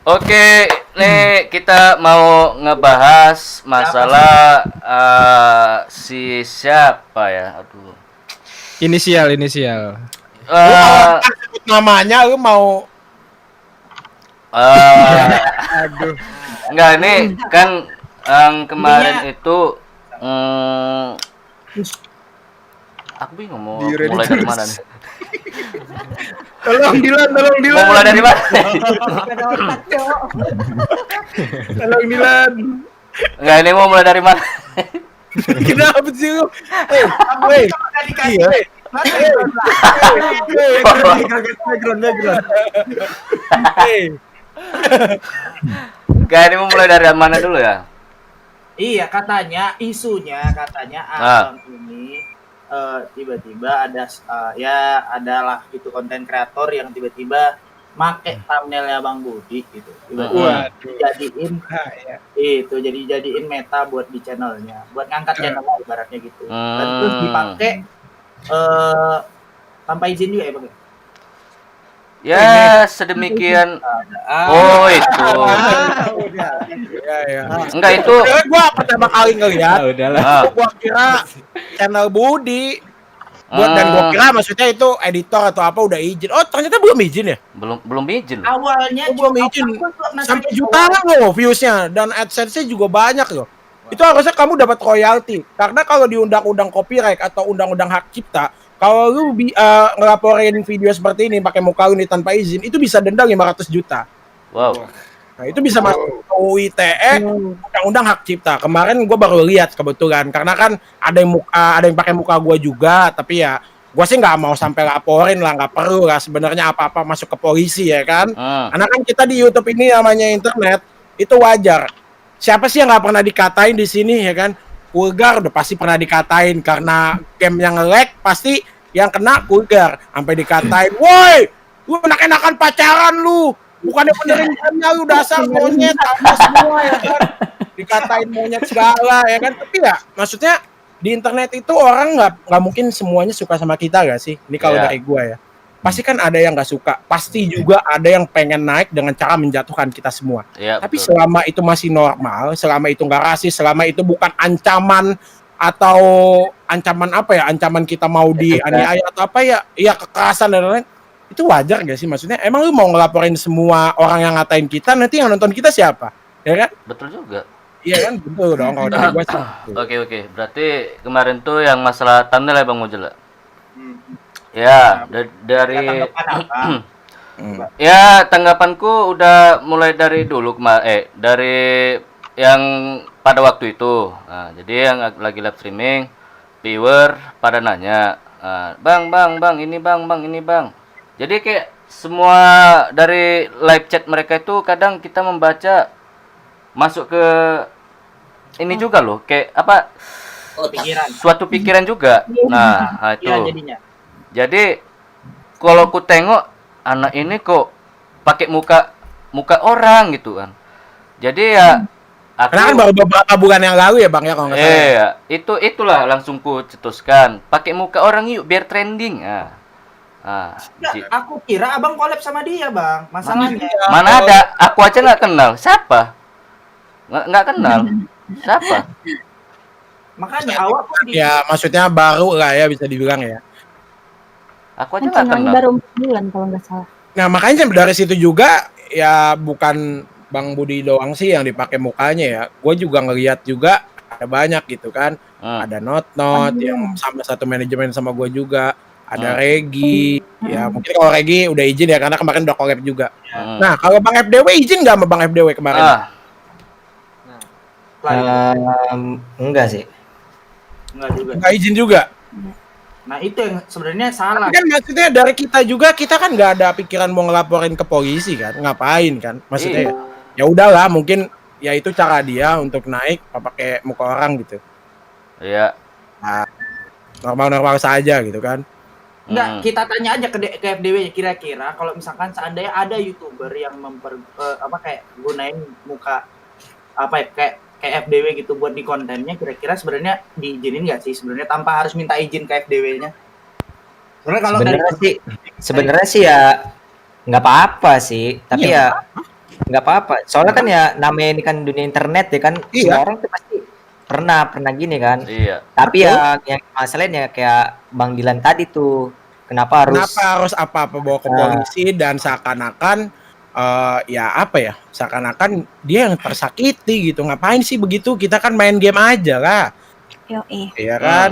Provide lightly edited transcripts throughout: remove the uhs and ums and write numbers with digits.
Oke, nih kita mau ngebahas masalah si siapa ya? Aduh. Inisial. Lu kalau Eh sebut namanya lu mau Aduh. enggak ini kan yang kemarin itu hmm, aku bingung mau Di-ready mulai dari terus. mana nih? tolong Dilan. Mau mulai dari mana? Tolong Dilan. Enggak, ini mau mulai dari mana? Kenapa sih lu? Weh. Iya. Background. Enggak, ini mau mulai dari mana dulu ya? Iya, isunya katanya Ah. abang ini tiba-tiba adalah itu konten kreator yang tiba-tiba make thumbnailnya Bang Budi gitu. Tiba-tiba jadiin jadiin meta buat di channelnya, buat ngangkat channel ibaratnya gitu. Dan terus dipakai tanpa izin juga ya Bang. Ya, sedemikian. Oh, itu. Ya. Enggak itu. Gua pertama kali ngeliat, Ah. gua kira channel Budi. Dan gua kira maksudnya itu editor atau apa udah izin. Oh, ternyata belum izin ya? Belum izin loh. Awalnya Belum izin. Sampai jutaan loh views-nya dan AdSense-nya juga banyak loh. Itu harusnya kamu dapat royalti. Karena kalau di undang-undang copyright atau undang-undang hak cipta, kalau lu ngelaporin video seperti ini pakai muka lu nih tanpa izin, itu bisa denda 500 juta. Wow. Nah, itu bisa masuk ke UU ITE, undang-undang hak cipta. Kemarin gue baru lihat kebetulan, karena kan ada yang pakai muka gue juga, tapi ya gue sih nggak mau sampai laporin lah, nggak perlu lah sebenarnya apa-apa masuk ke polisi ya kan. Karena kan kita di YouTube ini namanya internet, itu wajar. Siapa sih yang nggak pernah dikatain di sini ya kan? Vulgar udah pasti pernah dikatain karena game yang nge-lag pasti yang kena vulgar, sampai dikatain, woi, lu enak-enakan pacaran lu. Bukannya benerin gamenya lu dasar monyet apa semua ya kan. Dikatain monyet segala ya kan. Tapi ya maksudnya di internet itu orang nggak mungkin semuanya suka sama kita gak sih? Ini kalau dari gua ya. Pasti kan ada yang nggak suka. Pasti juga ada yang pengen naik dengan cara menjatuhkan kita semua. Ya, tapi betul. selama itu masih normal, selama itu nggak rasis, selama itu bukan ancaman atau ancaman apa ya? Ancaman kita mau dianiaya atau apa ya? Iya kekerasan dan lain-lain. Itu wajar gak sih? Maksudnya emang lu mau ngelaporin semua orang yang ngatain kita, nanti yang nonton kita siapa? Ya kan? Betul juga. Iya kan? Betul dong kalau dari gua sih. Oke. Berarti kemarin tuh yang masalah thumbnail ya Bang Mujel. Ya, dari ya tanggapanku udah mulai dari dulu dari yang pada waktu itu. Nah, jadi yang lagi live streaming, viewer pada nanya, "Bang, ini Bang." Jadi kayak semua dari live chat mereka itu kadang kita membaca masuk ke ini juga loh, kayak apa? Suatu pikiran juga. Nah, itu. Iya jadinya. Jadi kalau ku tengok anak ini kok pakai muka orang gitu kan. Jadi ya aku Karena kan baru beberapa bulan yang lalu ya Bang ya kalau nggak salah. Iya, itulah langsung ku cetuskan. Pakai muka orang yuk biar trending. Aku kira abang collab sama dia Bang. Masalahnya. Mana ada? Aku aja nggak kenal. Siapa? Nggak kenal. Siapa? Makanya awal Ya maksudnya baru lah ya bisa dibilang ya. Aku aja nggak kenal. Baru 4 bulan kalau nggak salah. Nah makanya dari situ juga ya bukan Bang Budi doang sih yang dipakai mukanya ya. Gue juga ngeliat juga ada banyak gitu kan. Ada Not yang sama satu manajemen sama gue juga. Ada Regi. Ya mungkin kalau Regi udah izin ya karena kemarin udah collab juga. Nah kalau Bang FDW izin nggak sama Bang FDW kemarin? Enggak sih. enggak juga. Nggak izin juga. Nah itu yang sebenarnya salah. Tapi kan maksudnya dari kita juga kita kan nggak ada pikiran mau ngelaporin ke polisi kan, ngapain kan? Maksudnya ya udahlah mungkin ya itu cara dia untuk naik pakai muka orang gitu. Iya. Nah, normal-normal saja gitu kan. Enggak, kita tanya aja ke FDW kira-kira kalau misalkan seandainya ada YouTuber yang kayak gunain muka apa ya kayak FDW gitu buat di kontennya, kira-kira sebenarnya diizinin nggak sih sebenarnya tanpa harus minta izin ke FDW-nya? Sebenarnya sih ya nggak apa-apa sih, tapi ya nggak apa-apa. Soalnya kan ya namanya ini kan dunia internet ya kan, Iya. semua orang tuh pasti pernah gini kan. Iya. Tapi Betul. yang masalahnya kayak Bang Dilan tadi tuh, kenapa harus apa-apa bawa ke polisi dan seakan-akan ya apa ya, seakan-akan dia yang tersakiti gitu. Ngapain sih begitu? Kita kan main game aja lah. Yoi. Iya kan?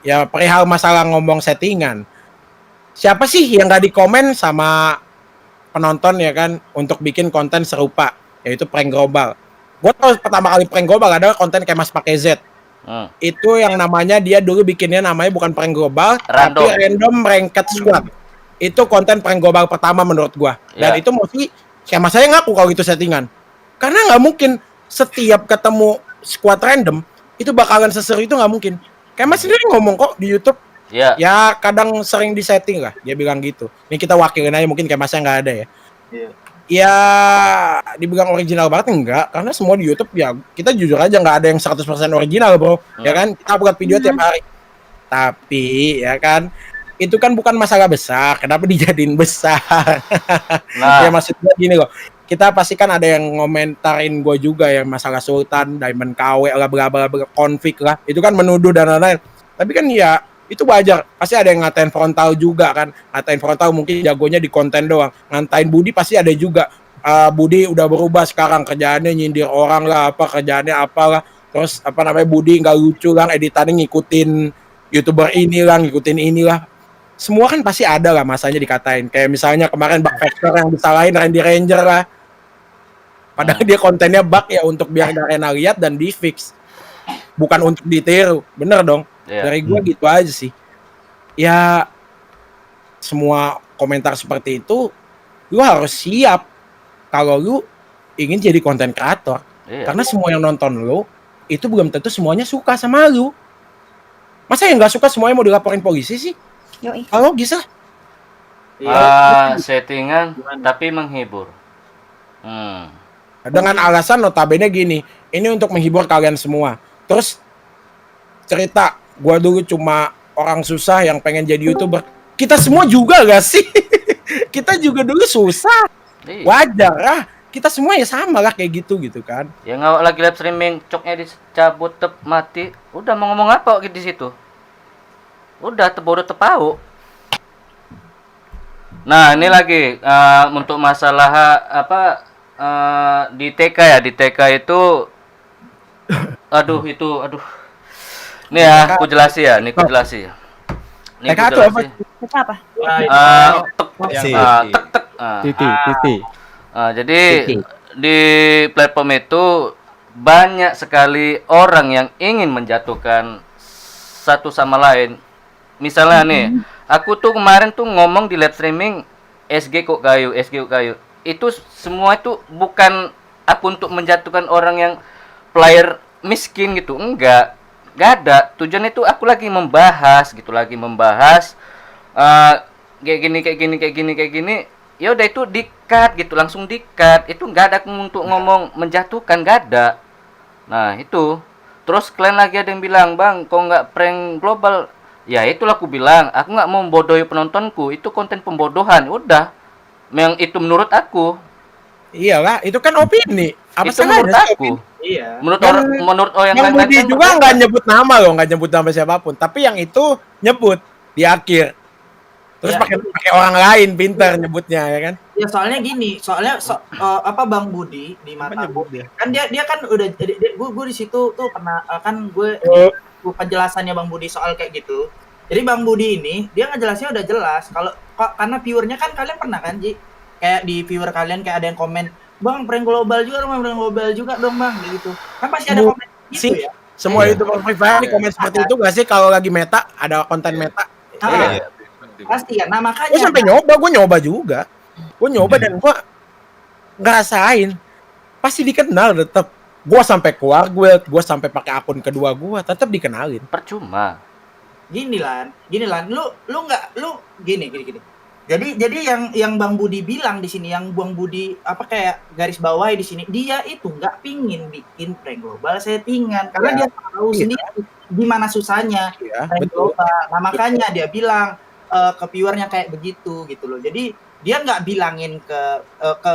Ya perihal masalah ngomong settingan. Siapa sih yang nggak dikomen sama penonton ya kan untuk bikin konten serupa, yaitu prank global. Gue tau pertama kali prank global adalah konten kayak Mas pakai Z. Itu yang namanya dia dulu bikinnya namanya bukan prank global, tapi random ranked squad. Itu konten prank global pertama menurut gua. Dan itu mostly kayak Mas saya ngaku kalau itu settingan. Karena nggak mungkin setiap ketemu squad random itu bakalan seseru itu, nggak mungkin. Kayak Mas sendiri ngomong kok di YouTube. Ya kadang sering disetting lah, dia bilang gitu. Ini kita wakilin aja, mungkin kayak Masnya nggak ada ya. Ya dibilang original banget enggak, karena semua di YouTube ya kita jujur aja nggak ada yang 100% original bro, ya kan? Kita upload video tiap hari. Tapi ya kan, itu kan bukan masalah besar, kenapa dijadiin besar? Ya maksud gue gini loh, kita pasti kan ada yang ngomentarin gue juga yang masalah Sultan, Diamond KW lah, bla bla bla, konflik lah, itu kan menuduh dan lain-lain. Tapi kan ya itu wajar, pasti ada yang ngatain frontal juga kan, ngatain frontal mungkin jagonya di konten doang, ngatain Budi pasti ada juga. Budi udah berubah sekarang, kerjaannya nyindir orang lah, apa kerjaannya apalah, terus apa namanya Budi nggak lucu lah, editannya ngikutin YouTuber inilah, semua kan pasti ada lah masanya dikatain. Kayak misalnya kemarin Bug Factor yang disalahin Randy Ranger lah, padahal dia kontennya bug ya untuk biar gak enak lihat dan di fix, bukan untuk ditiru, bener dong. Dari gue gitu aja sih. Ya semua komentar seperti itu lu harus siap kalau lu ingin jadi konten kreator. Karena semua yang nonton lu itu belum tentu semuanya suka sama lu. Masa yang nggak suka semuanya mau dilaporin polisi sih? Yoi. Kalau bisa. Settingan tapi menghibur. Dengan alasan notabene gini, ini untuk menghibur kalian semua. Terus cerita, gua dulu cuma orang susah yang pengen jadi YouTuber. Kita semua juga gak sih? Kita juga dulu susah. Wajar lah. Kita semua ya sama lah kayak gitu kan. Ya ngawak lagi live streaming, coknya dicabut mati. Udah mau ngomong apa gitu di situ? Udah bodoh tepau. Nah, ini lagi untuk masalah apa di TK ya, di TK itu aduh. Nih ya, aku jelasin ya, nih aku jelasin. Nih TK aku itu apa? Itu apa? Titik. Jadi di platform itu banyak sekali orang yang ingin menjatuhkan satu sama lain. Misalnya nih, aku tuh kemarin tuh ngomong di live streaming SG kok kayu. Itu semua itu bukan aku untuk menjatuhkan orang yang player miskin gitu, enggak ada. Tujuan itu aku lagi membahas kayak gini. Ya udah itu di-cut gitu, langsung di-cut. Itu enggak ada aku untuk ngomong menjatuhkan, enggak ada. Nah, itu. Terus kalian lagi ada yang bilang, "Bang, kok enggak prank global?" Ya itulah aku bilang, aku enggak mau membodohi penontonku. Itu konten pembodohan. Udah. Yang itu menurut aku. Iyalah, itu kan opini. Apa itu menurut aku? Iya. Menurut orang yang lain Budi kan juga nggak nyebut nama loh, nggak nyebut nama siapapun. Tapi yang itu nyebut di akhir. Terus pakai orang lain pintar nyebutnya ya kan? Ya soalnya gini, apa Bang Budi di mata gue kan dia kan udah gue di situ tuh pernah kan gue penjelasannya Bang Budi soal kayak gitu. Jadi Bang Budi ini dia ngejelasinnya udah jelas kalau karena viewernya kan kalian pernah kan Ji, kayak di viewer kalian kayak ada yang komen, "Bang, prank global juga dong Bang," gitu. Kan pasti ada komen gitu ya. Semua YouTuber pribadi komen seperti itu gak sih kalau lagi meta, ada konten meta? Pasti ya. Nah makanya gue sampai gue nyoba juga. Gue nyoba dan gue ngerasain pasti dikenal tetap. Gue sampai keluar gue sampai pakai akun kedua gue tetap dikenalin. Percuma. Gini lan, lu gini. Jadi yang Bang Budi bilang di sini, yang Bang Budi apa kayak garis bawahi di sini, dia itu nggak pingin bikin prank global settingan karena dia tahu sendiri gimana susahnya prank global. Nah makanya dia bilang ke viewernya kayak begitu gitu loh. Jadi dia nggak bilangin ke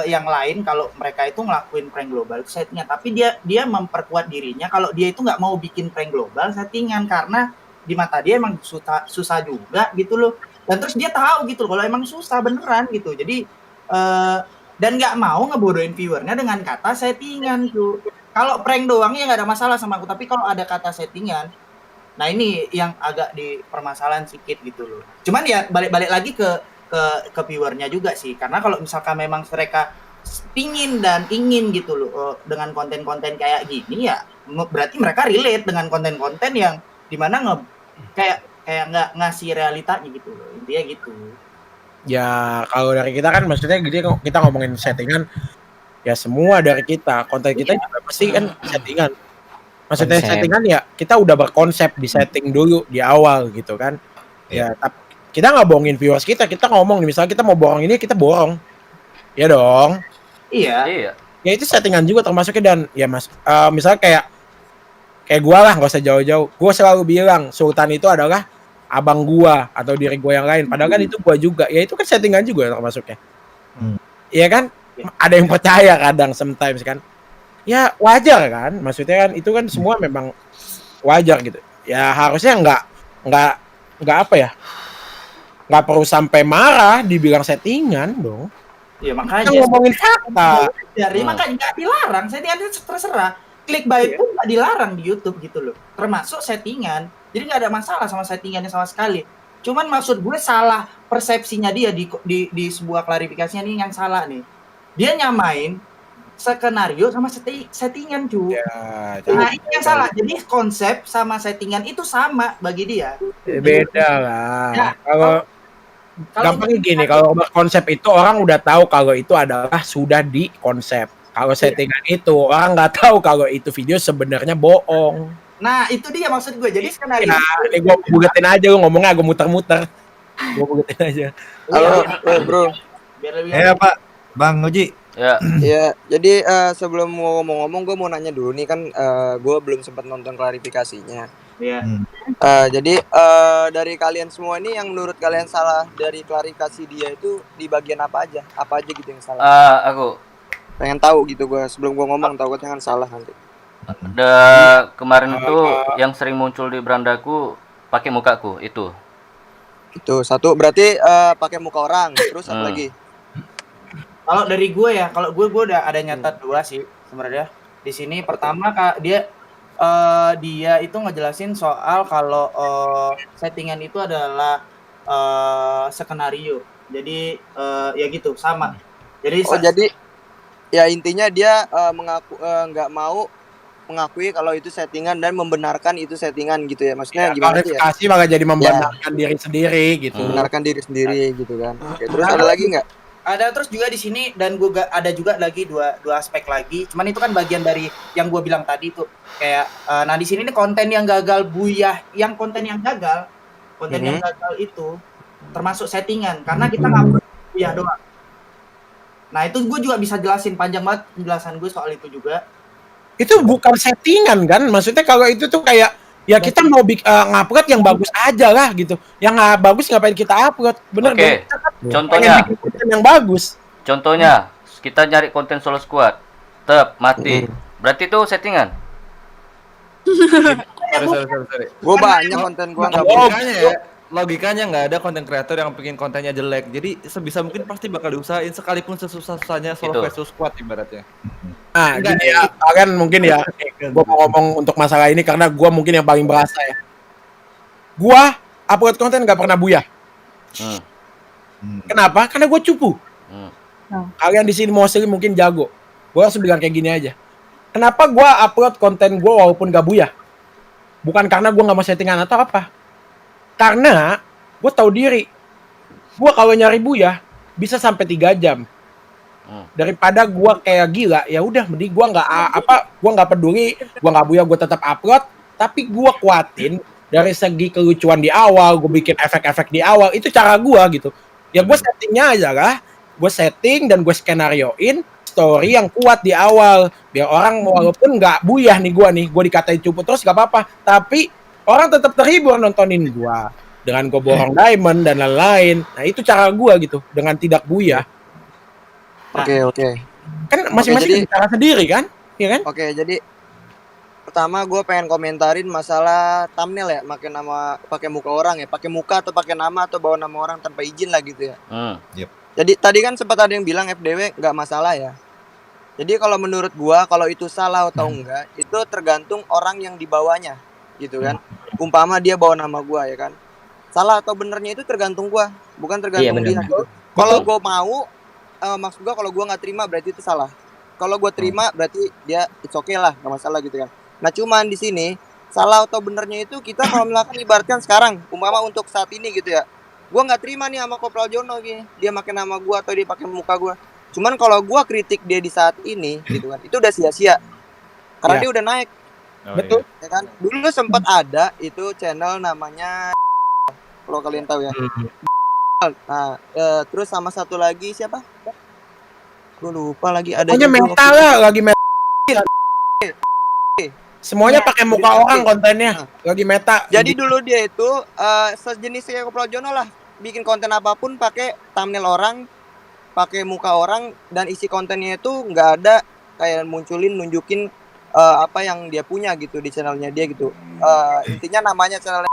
yang lain kalau mereka itu ngelakuin prank global settingan, tapi dia memperkuat dirinya kalau dia itu nggak mau bikin prank global settingan karena di mata dia emang susah juga gitu loh. Dan terus dia tahu gitu loh kalau emang susah beneran gitu. Jadi dan nggak mau ngebodohin viewernya dengan kata settingan tuh. Kalau prank doang ya nggak ada masalah sama aku, tapi kalau ada kata settingan, nah ini yang agak di permasalahan sedikit gitu loh. Cuman ya balik lagi ke viewernya juga sih, karena kalau misalkan memang mereka pingin dan ingin gitu loh dengan konten-konten kayak gini ya berarti mereka relate dengan konten-konten yang dimana kayak nggak ngasih realitanya gitu loh, intinya gitu. Ya kalau dari kita kan maksudnya gini, kita ngomongin settingan ya, semua dari kita konten kita juga pasti kan settingan. Maksudnya Konsep. settingan ya kita udah berkonsep di setting dulu di awal gitu kan. Ya tapi kita nggak bohongin viewers kita ngomong nih, misalnya kita mau borong ini kita borong. Ya dong. Iya. Iya. Ya itu settingan juga termasuknya. Dan ya mas, misalnya kayak gua lah, nggak usah jauh-jauh. Gua selalu bilang Sultan itu adalah abang gua atau diri gua yang lain. Padahal kan itu gua juga. Ya itu kan settingan juga termasuknya. Iya kan? Ada yang percaya kadang sometimes kan. Ya wajar kan. Maksudnya kan itu kan semua memang wajar gitu. Ya harusnya nggak apa ya? Nggak perlu sampai marah dibilang settingan dong. Ya makanya Kita ngomongin fakta. dari makanya nggak dilarang, settingan itu terserah. Clickbait pun nggak dilarang di YouTube gitu loh, termasuk settingan. Jadi nggak ada masalah sama settingannya sama sekali. Cuman maksud gue salah persepsinya dia di sebuah klarifikasinya nih yang salah nih. Dia nyamain skenario sama settingan cuy. Ya, Nah ini yang salah. Jadi konsep sama settingan itu sama bagi dia. beda lah. Ya, Kalau gampangnya gini, kalau konsep itu orang udah tahu kalau itu adalah sudah di konsep. Kalau settingan itu orang nggak tahu kalau itu video sebenarnya bohong. Nah itu dia maksud gue. Jadi skenario. Ya, gue bugetin aja, lu ngomongnya gue muter-muter. Gue bugetin aja. Halo, bro. Biar lebih Ya Pak, Bang Uji. Ya. Ya, jadi sebelum mau ngomong-ngomong, gue mau nanya dulu nih kan, gue belum sempat nonton klarifikasinya. Iya. Jadi dari kalian semua ini yang menurut kalian salah dari klarifikasi dia itu di bagian apa aja? Apa aja gitu yang salah? Aku Pengen tahu gitu gue sebelum gue ngomong, takutnya kan salah nanti. kemarin itu yang sering muncul di berandaku pakai mukaku itu. Itu satu berarti pakai muka orang, terus apa lagi? Kalau dari gue ya, kalau gue udah ada nyatat dua sih sebenarnya. Di sini pertama dia itu ngejelasin soal kalau settingan itu adalah skenario. Jadi ya gitu sama. Jadi Jadi ya intinya dia mengaku nggak mau mengakui kalau itu settingan dan membenarkan itu settingan gitu ya. Maksudnya gimana sih ya? Klarifikasi malah jadi membenarkan diri sendiri gitu. Membenarkan diri sendiri gitu kan. Oke, terus ada lagi nggak? ada terus juga di sini, dan gue ada juga lagi dua aspek lagi. Cuman itu kan bagian dari yang gue bilang tadi tuh. Kayak nah di sini nih konten yang gagal buyah, yang konten yang gagal itu termasuk settingan karena kita nggak buyah doang. Nah itu gue juga bisa jelasin panjang banget penjelasan gue soal itu juga. Itu bukan settingan kan? Maksudnya kalau itu tuh kayak ya kita mau ngupload yang bagus aja lah gitu. Yang nggak bagus ngapain kita upload? Bener Oke. dong? Contohnya, Pengen bikin konten yang bagus. contohnya kita nyari konten solo squad, mati. Berarti itu settingan. Sorry. Gue banyak konten gue nggak Logikanya ya, logikanya nggak ada konten kreator yang bikin kontennya jelek. Jadi sebisa mungkin pasti bakal diusahain sekalipun sesusah-susahnya solo Itu. versus squad ibaratnya. Nah, gini ya, kalian mungkin ya, gue mau ngomong untuk masalah ini karena gue mungkin yang paling berasa ya. Gue upload konten gak pernah buyah. Kenapa? Karena gue cupu. Kalian di sini mostly mungkin jago. Gue langsung bilang kayak gini aja. Kenapa gue upload konten gue walaupun gak buyah? Bukan karena gue gak mau settingan atau apa. Karena gue tahu diri. Gue kalau nyari buyah bisa sampai 3 jam. Daripada gue kayak gila, ya udah mending gue nggak peduli, gue nggak buyah, gue tetap upload. Tapi gue kuatin dari segi kelucuan di awal, gue bikin efek-efek di awal, itu cara gue gitu. Ya gue settingnya aja lah, gue setting dan gue skenarioin story yang kuat di awal, biar orang walaupun nggak buyah nih gue dikatain cupu terus gak apa-apa, tapi orang tetap terhibur nontonin gue. dengan gue borong diamond dan lain-lain. Nah itu cara gue gitu, dengan tidak buyah. Oke. Kan masing-masing cara sendiri kan, iya kan? Oke, jadi pertama gue pengen komentarin masalah thumbnail ya, pakai muka orang ya, pakai muka atau pakai nama atau bawa nama orang tanpa izin lah gitu ya. Jadi tadi kan sempat ada yang bilang FDW nggak masalah ya. Jadi kalau menurut gue, kalau itu salah atau enggak, itu tergantung orang yang dibawanya gitu kan. Umpama dia bawa nama gue ya kan. Salah atau benernya itu tergantung gue, bukan tergantung dia gitu. Kalau gue mau, maksud gue kalau gue nggak terima berarti itu salah. Kalau gue terima berarti dia it's okay lah, nggak masalah gitu kan. Nah cuman di sini salah atau benernya itu kita kalau misalkan ibaratkan sekarang, umpama untuk saat ini gitu ya, gue nggak terima nih sama Kopral Jono gini, dia pakai nama gue atau dia pakai muka gue. Cuman kalau gue kritik dia di saat ini gitu kan, itu udah sia-sia karena dia udah naik. Betul. Ya kan? Dulu sempat ada itu channel namanya, kalau kalian tahu ya. Nah, terus sama satu lagi siapa? Gue lupa lagi, ada Pokoknya juga meta waktu lah, lagi meta. Semuanya pakai muka orang kontennya, lagi meta. Jadi dulu dia itu sejenis kayak Kopral Jono lah, bikin konten apapun pakai thumbnail orang, pakai muka orang, dan isi kontennya itu nggak ada kayak nunjukin apa yang dia punya gitu di channelnya dia gitu. Intinya namanya channelnya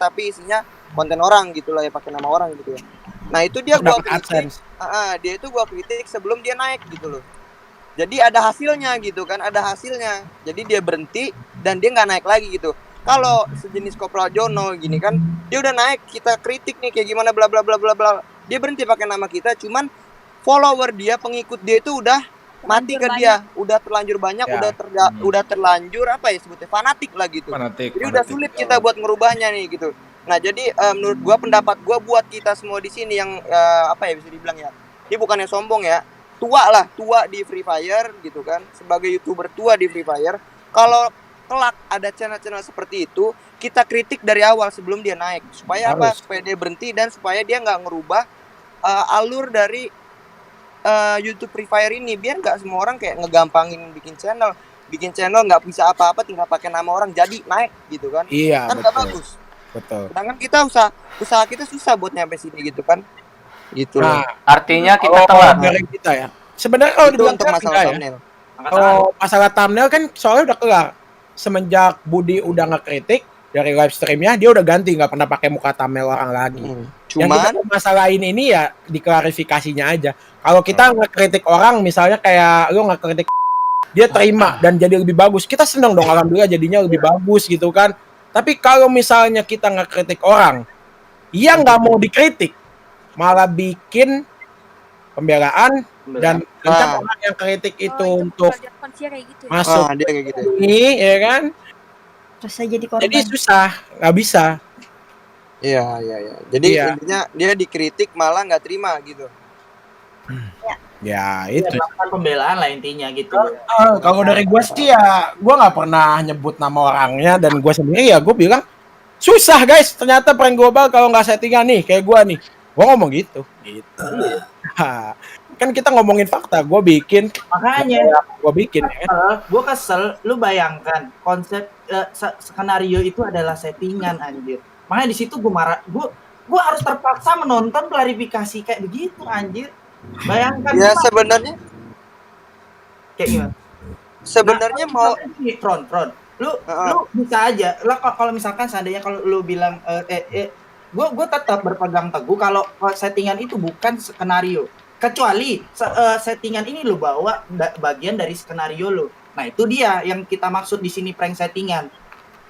tapi isinya konten orang gitu lah ya, pakai nama orang gitu ya. Nah itu dia gua kritik, dia itu gua kritik sebelum dia naik gitu loh. Jadi ada hasilnya gitu kan, ada hasilnya. Jadi dia berhenti dan dia nggak naik lagi gitu. Kalau sejenis Kopral Jono gini kan, dia udah naik, kita kritik nih kayak gimana bla bla bla bla bla. Dia berhenti pakai nama kita, cuman follower dia, pengikut dia itu udah mati ke dia, udah terlanjur banyak, udah terlanjur apa ya sebutnya, fanatik lah gitu. Jadi udah sulit kita buat ngerubahnya nih gitu. Nah jadi menurut gua, pendapat gua buat kita semua di sini yang apa ya bisa dibilang ya, ini bukannya sombong ya, tua di Free Fire gitu kan, sebagai YouTuber tua di Free Fire, kalau kelak ada channel-channel seperti itu, kita kritik dari awal sebelum dia naik, supaya apa? Supaya dia berhenti dan supaya dia nggak ngerubah alur dari YouTube Free Fire ini, biar nggak semua orang kayak ngegampangin bikin channel nggak bisa apa-apa, tinggal pakai nama orang jadi naik gitu kan. Iya, Kan nggak bagus. Betul. Sedangkan kita usaha kita susah buat nyampe sini gitu kan. Gitu. Nah, Artinya kita telat. dari kita ya. Sebenarnya kalau itu dibilang untuk telat masalah enggak ya. thumbnail. Kalau masalah thumbnail kan soalnya udah kelar. Semenjak Budi udah ngekritik dari live streamnya, dia udah ganti, nggak pernah pakai muka thumbnail orang lagi. Yang kita masalahin ini ya di klarifikasinya aja. Kalau kita ngekritik orang, misalnya kayak lu ngekritik, dia terima dan jadi lebih bagus, kita seneng dong, alhamdulillah jadinya lebih bagus gitu kan. Tapi kalau misalnya kita ngekritik orang yang nggak mau dikritik, malah bikin pembelaan dan kencang orang yang kritik itu untuk masuk dia kayak gitu. ini, ya kan? Terus saya jadi korban. Jadi susah, nggak bisa. Iya. Jadi intinya dia dikritik malah nggak terima gitu. Ya itu. Melakukan pembelaan lah intinya gitu. Kalau dari gue sih ya, gue nggak pernah nyebut nama orangnya, dan gue sendiri ya gue bilang susah guys. Ternyata prank global kalau nggak settingan nih kayak gue nih, gue ngomong gitu. Kan kita ngomongin fakta, gue bikin. Makanya gue bikin. Gue kesel, lu bayangkan konsep skenario itu adalah settingan anjir. Makanya di situ gue marah, gue harus terpaksa menonton klarifikasi kayak begitu anjir. Bayangkan ya sebenarnya kayak gimana? Sebenarnya mau front. Lu bisa aja. Lah kalau misalkan seandainya kalau lu bilang gue tetap berpegang teguh kalau settingan itu bukan skenario. Kecuali settingan ini lu bawa bagian dari skenario lu. Nah, itu dia yang kita maksud di sini, prank settingan.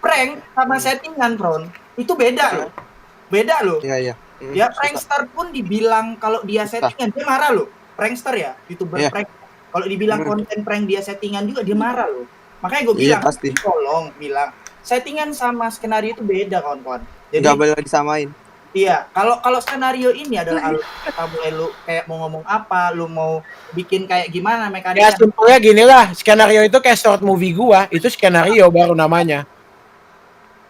Prank sama settingan, Bro. Itu beda loh. Beda loh. Iya. Ya prankster pun dibilang kalau dia settingan dia marah loh. Prankster ya, YouTuber prank. Kalau dibilang konten prank dia settingan juga dia marah loh. Makanya gue bilang, tolong bilang settingan sama skenario itu beda kawan-kawan. Jadi nggak boleh disamain. Iya, kalau skenario ini adalah alur kata mulai lu kayak mau ngomong apa, lu mau bikin kayak gimana mekaniknya. Ya simpelnya gini lah, skenario itu kayak short movie gua, itu skenario baru namanya.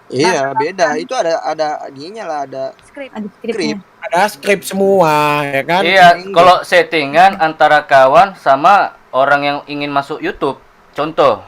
Iya, beda. Itu ada ininya lah, ada Skrip. Ada skrip semua, ya kan? Iya, kalau settingan antara kawan sama orang yang ingin masuk YouTube. Contoh,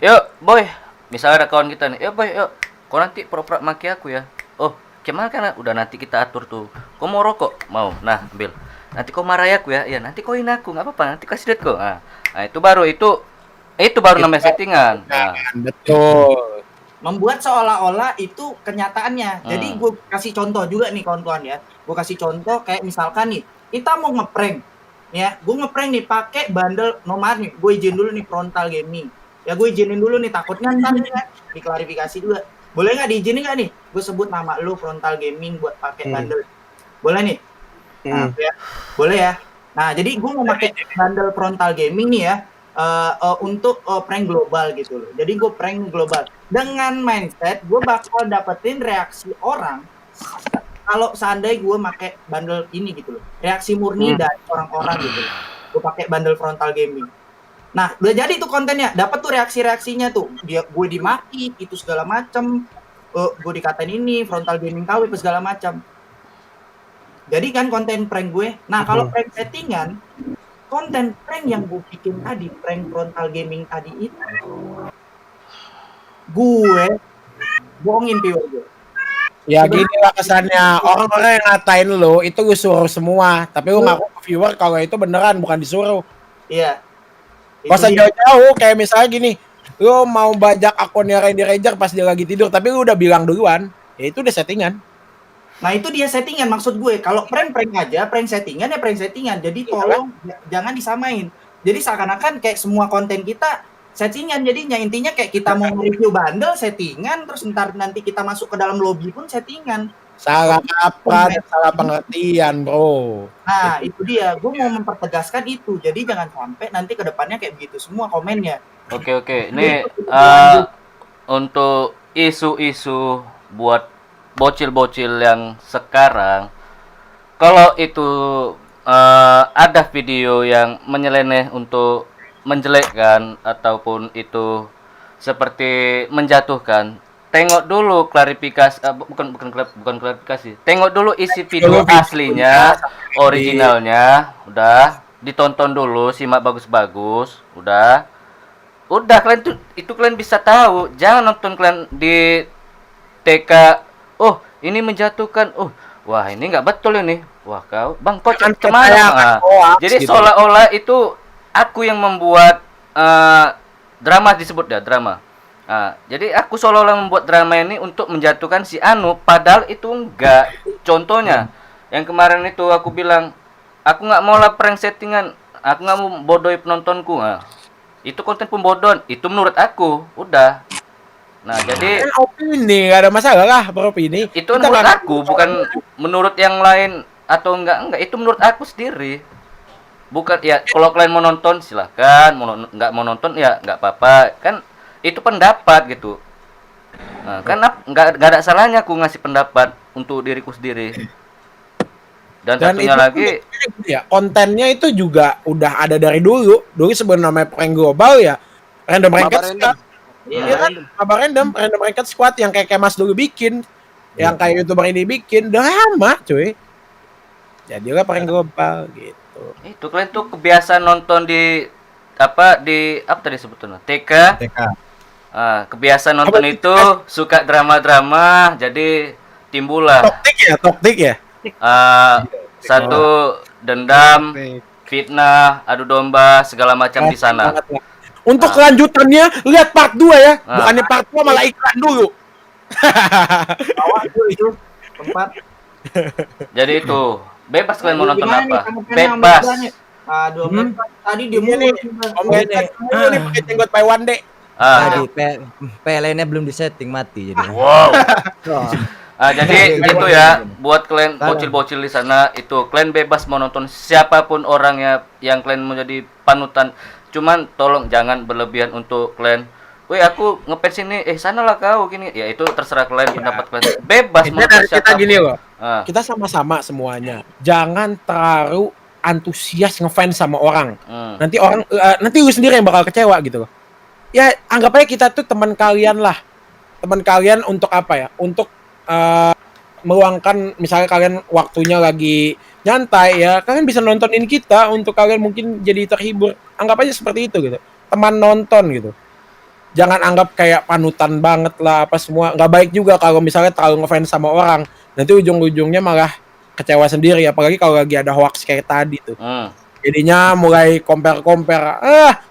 yuk boy, misalnya ada kawan kita nih, boy, yuk, kau nanti pura-pura maki aku ya. Oh, Kemal kan udah nanti kita atur tuh. Kau mau rokok? Mau. Nah, ambil. Nanti kau marahi aku ya. Ya, nanti koin aku, nggak apa-apa. Nanti kasih duit kau. Nah, itu baru namanya settingan. Nah, Betul. Membuat seolah-olah itu kenyataannya. Jadi gue kasih contoh juga nih kawan-kawan ya. Gue kasih contoh kayak misalkan nih, kita mau ngeprank. Ya, gue ngeprank nih pakai bundle nomor nih. Gue izin dulu nih Frontal Gaming. Ya gue izinin dulu nih, takutnya ntar ya, diklarifikasi juga. Boleh nggak diizinin nggak nih? Gue sebut nama lu Frontal Gaming buat pakai bundle. Boleh nih? Nah, ya. Boleh ya. Nah, jadi gue mau pakai bundle Frontal Gaming nih ya. Untuk prank global gitu loh. Jadi gue prank global dengan mindset gue bakal dapetin reaksi orang kalau seandainya gue pakai bundle ini gitu loh. Reaksi murni dari orang-orang gitu loh. Gue pakai bundle Frontal Gaming. Nah, udah jadi tuh kontennya, dapat tuh reaksinya tuh. Gue dimaki itu segala macem, gue dikatain ini Frontal Gaming KW segala macam. Jadi kan konten prank gue. Nah, kalau prank settingan, konten prank yang gue bikin tadi, prank Frontal Gaming tadi itu, gue bohongin viewer gue. Ya gini lah kesannya, orang-orang yang ngatain lo itu gue suruh semua, tapi lu ngaku ke viewer kalau itu beneran bukan disuruh. Iya. Gak usah jauh-jauh, kayak misalnya gini, lu mau bajak akunnya Randy Ranger pas dia lagi tidur, tapi lu udah bilang duluan, ya itu udah settingan. Nah itu dia settingan, maksud gue. Kalau prank aja, prank settingan ya prank settingan. Jadi tolong jangan disamain. Jadi seakan-akan kayak semua konten kita settingan. Jadinya intinya kayak kita mau review bundle settingan, terus ntar nanti kita masuk ke dalam lobby pun settingan. Salah kaprah, salah pengertian bro. Nah itu dia, gue mau mempertegaskan itu. Jadi jangan sampai nanti ke depannya kayak begitu semua komennya. Oke. Ini untuk isu-isu buat bocil-bocil yang sekarang, kalau itu ada video yang menyeleneh untuk menjelekkan ataupun itu seperti menjatuhkan, tengok dulu klarifikasi, bukan klarifikasi, tengok dulu isi video aslinya, originalnya, udah ditonton dulu, simak bagus-bagus, udah kalian tuh itu kalian bisa tahu. Jangan nonton kalian di TK, oh ini menjatuhkan, oh wah ini nggak betul ini, wah kau kemana? Jadi gitu. Seolah-olah itu aku yang membuat drama, disebut ya drama. Jadi aku seolah-olah membuat drama ini untuk menjatuhkan si Anu, padahal itu enggak. Contohnya yang kemarin itu aku bilang, aku nggak mau lah prank settingan, aku nggak mau bodohi penontonku. Itu konten pembodohan, itu menurut aku, udah. Nah, jadi opini nggak ada masalah lah beropini. Itu menurut aku, bukan menurut yang lain atau enggak. Itu menurut aku sendiri. Bukan ya, kalau kalian mau nonton silahkan, nggak mau nonton ya nggak apa-apa. Kan itu pendapat gitu. Nah, kan nggak ada salahnya aku ngasih pendapat untuk diriku sendiri. Dan satunya lagi ya, kontennya itu juga udah ada dari dulu. Dulu sebelum namanya prank global ya, random ranked squad. Iya kan, random ranked squad yang kayak Mas dulu bikin, yang kayak YouTuber ini bikin, udah lama cuy. Jadilah prank global gitu. Itu kalian tuh kebiasaan nonton di apa tadi sebetulnya TK. Kebiasaan nonton itu suka drama-drama, jadi timbullah toktik ya. Satu dendam, fitnah, adu domba, segala macam di sana. Untuk kelanjutannya lihat part 2 ya, bukannya part 2 malah iklan dulu. Awal itu tempat. Jadi itu bebas kalian mau nonton apa, bebas. Tadi dia mau ini pakai jenggot by one day. Tadi PLN-nya belum disetting, mati jadi. Wow. Jadi itu ya, buat kalian bocil-bocil di sana, itu kalian bebas mau nonton siapapun orangnya yang kalian mau jadi panutan. Cuman tolong jangan berlebihan untuk kalian. Woi aku ngefans ini, sanalah kau gini. Ya itu terserah kalian, pendapat kalian. Bebas mau nonton siapapun. Kita gini loh. Kita sama-sama semuanya. Jangan terlalu antusias ngefans sama orang. Nanti orang nanti lu sendiri yang bakal kecewa gitu loh. Ya anggap aja kita tuh teman kalian lah. Teman kalian untuk apa ya? Untuk meluangkan, misalnya kalian waktunya lagi nyantai ya, kalian bisa nontonin kita untuk kalian mungkin jadi terhibur. Anggap aja seperti itu gitu, teman nonton gitu. Jangan anggap kayak panutan banget lah apa semua. Nggak baik juga kalau misalnya terlalu ngefans sama orang. nanti ujung-ujungnya malah kecewa sendiri, apalagi kalau lagi ada hoax kayak tadi tuh. Jadinya mulai compare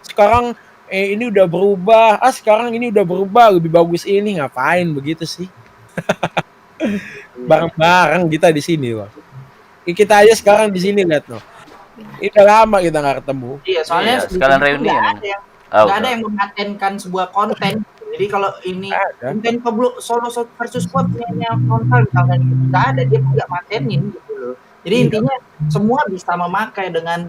sekarang ini udah berubah, sekarang ini udah berubah, lebih bagus ini, ngapain begitu sih? Bareng-bareng kita di sini loh. Kita aja sekarang di sini lihat loh. Ini udah lama kita nggak ketemu. Iya, soalnya sekalian reuni ya. Nggak ada yang mematenkan sebuah konten. Jadi kalau ini konten solo versus squad punya frontal misalkan gitu, nggak ada, dia nggak matenin gitu loh. Jadi intinya semua bisa memakai dengan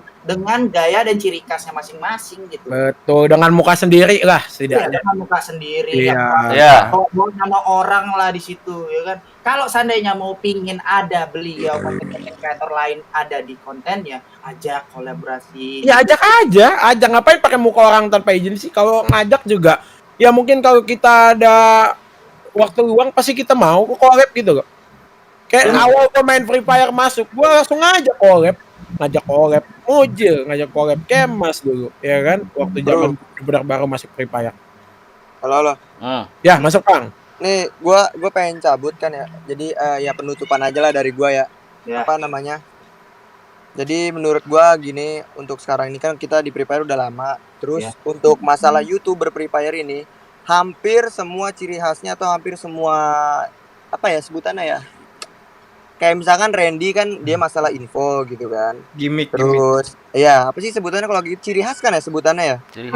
gaya dan ciri khasnya masing-masing gitu. Betul, dengan muka sendiri lah setidaknya. Iya, dengan muka sendiri. Iya. Bawa nama orang lah di situ, ya kan. Kalau seandainya mau pingin ada beliau konten kreator lain ada di kontennya, ajak kolaborasi. Ya ajak aja, ngapain pakai muka orang tanpa izin sih? Kalau ngajak juga, ya mungkin kalau kita ada waktu luang pasti kita mau collab gitu loh. Kayak awal gue main Free Fire masuk, gue langsung ngajak collab, Mojil, ngajak collab Kemas dulu, ya kan? Waktu zaman benar baru masuk Free Fire. Halo. Ya, masuk Bang. Nih, gua pengen cabut kan ya. Jadi ya penutupan aja lah dari gua ya. Apa namanya? Jadi menurut gua gini, untuk sekarang ini kan kita di Free Fire udah lama. Terus untuk masalah YouTuber Free Fire ini, hampir semua ciri khasnya atau hampir semua apa ya sebutannya ya? Kayak misalkan Randy kan dia masalah info gitu kan. Gimmick. Terus ya apa sih sebutannya kalau gitu, ciri khas kan ya sebutannya ya? Ciri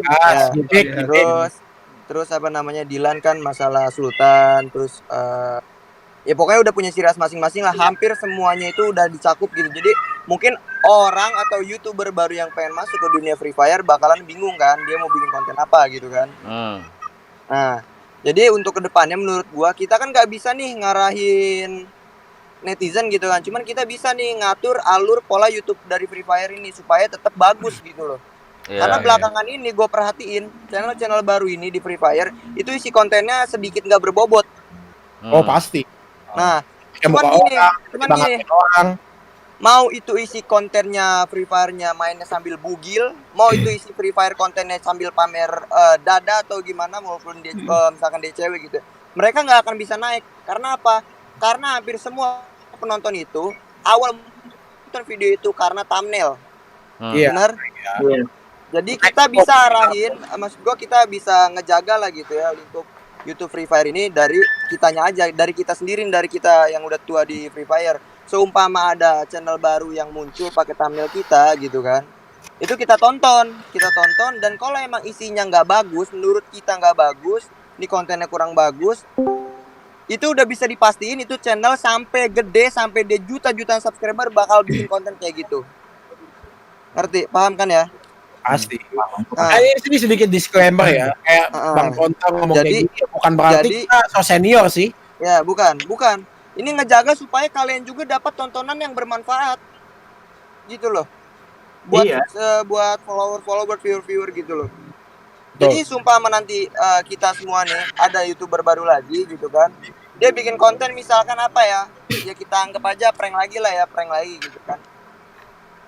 khas. Terus apa namanya, Dilan kan masalah Sultan. Terus ya pokoknya udah punya ciri khas masing-masing lah. Hampir semuanya itu udah dicakup gitu. Jadi mungkin orang atau YouTuber baru yang pengen masuk ke dunia Free Fire bakalan bingung kan, dia mau bikin konten apa gitu kan. Nah, jadi untuk kedepannya menurut gua kita kan nggak bisa nih ngarahin netizen gitu kan, cuman kita bisa nih ngatur alur pola YouTube dari Free Fire ini supaya tetap bagus gitu loh. Karena belakangan ini gue perhatiin channel-channel baru ini di Free Fire itu isi kontennya sedikit nggak berbobot. Oh pasti. Nah, cuman gini, mau itu isi kontennya Free Fire-nya mainnya sambil bugil, mau itu isi Free Fire kontennya sambil pamer dada atau gimana, maupun dia misalkan dia cewek gitu, mereka nggak akan bisa naik. Karena apa? Karena hampir semua penonton itu awal nonton video itu karena thumbnail. Benar? Jadi kita bisa arahin, maksud gua kita bisa ngejaga lah gitu ya untuk YouTube Free Fire ini dari kitanya aja, dari kita sendiri, dari kita yang udah tua di Free Fire. Seumpama ada channel baru yang muncul pakai thumbnail kita gitu kan, itu kita tonton dan kalau emang isinya nggak bagus, menurut kita nggak bagus, ini kontennya kurang bagus, itu udah bisa dipastiin itu channel sampai gede, sampai dia juta-jutaan subscriber bakal bikin konten kayak gitu. Ngerti? Paham kan ya? Pasti. Ini sedikit disclaimer ya, kayak Bang Konta ngomong kayak gitu, bukan berarti kita so senior sih. Ya, bukan. Ini ngejaga supaya kalian juga dapat tontonan yang bermanfaat. Gitu loh. Buat follower, viewer gitu loh. Jadi sumpama nanti kita semua nih ada YouTuber baru lagi gitu kan, dia bikin konten misalkan apa ya kita anggap aja prank lagi gitu kan.